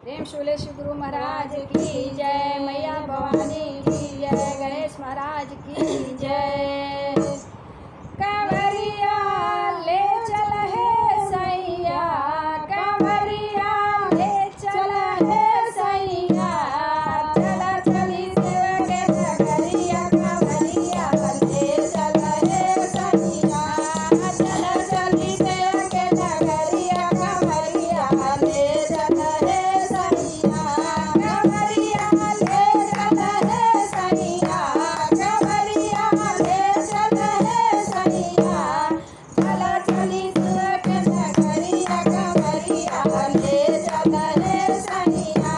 प्रेम शूलेश गुरु महाराज की जय, मैया भवानी की जय, गणेश महाराज की जय। कंवरिया ले चल है सैया, कंवरिया ले चल है सैया, चला चली सेवा के नगरिया, कंवरिया ले चल है सैया, चला चली सेवा के नगरिया, कंवरिया ले चल है सैया, कंवरिया ले चल है सैया, कंवरिया ले चल है सैया, चला चली सेवा के नगरिया, कंवरिया ले चल है सैया।